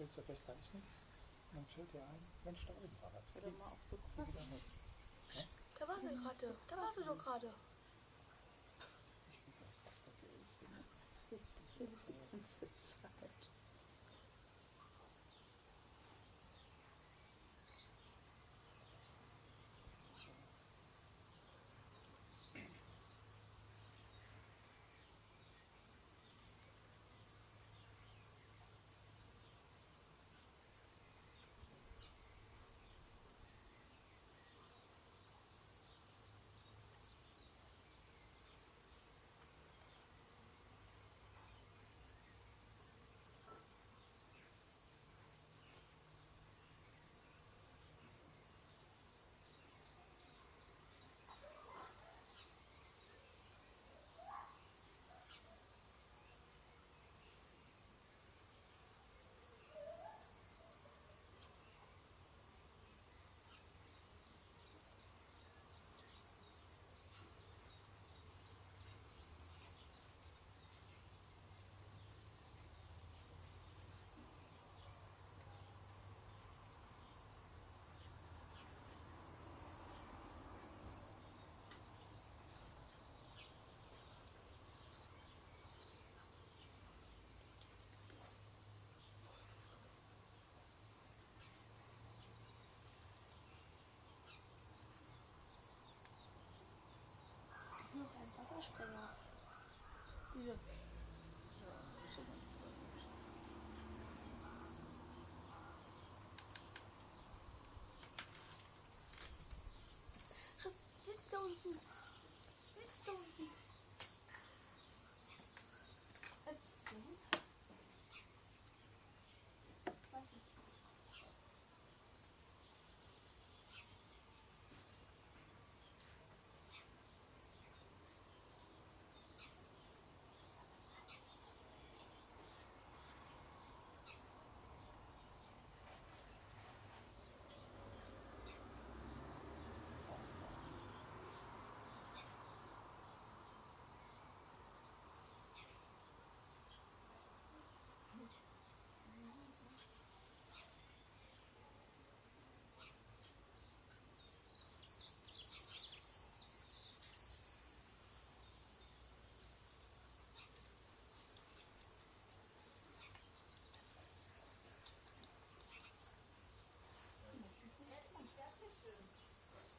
stellst du fest, da ist nichts. Und dann fällt dir ein, Mensch, da oben war was. Hör doch mal auf zu Geh wieder hoch. Ja? Da war sie gerade. Da war sie doch gerade. Ich guck einfach, okay, ich bin Das ist die ganze Zeit. Noch ein Wassersprenger. Diese. Schau, sitzt da unten. Sitzt da unten. Weiß nicht.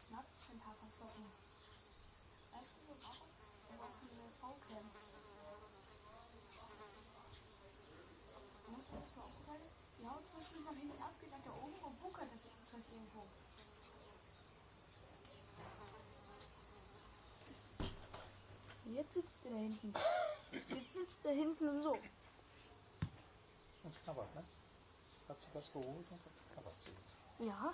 Na, ein Tag versprochen. Weißt du, wir brauchen eine V-Cam. Muss mir das mal aufgefallen ist? Wir hauen zum Beispiel nach hinten ab, geht nach da oben und buckert das Zeug irgendwo. Jetzt sitzt der da hinten. Jetzt sitzt der hinten so. und knabbert, ne? Hat sich das geholt und knabbert sie jetzt. Ja.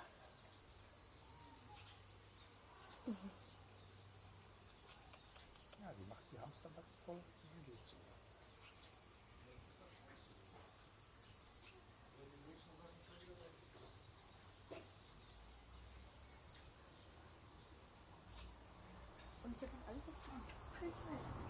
Ja, die macht die Hamsterrad voll und dann geht sie. Und ich habe das alles jetzt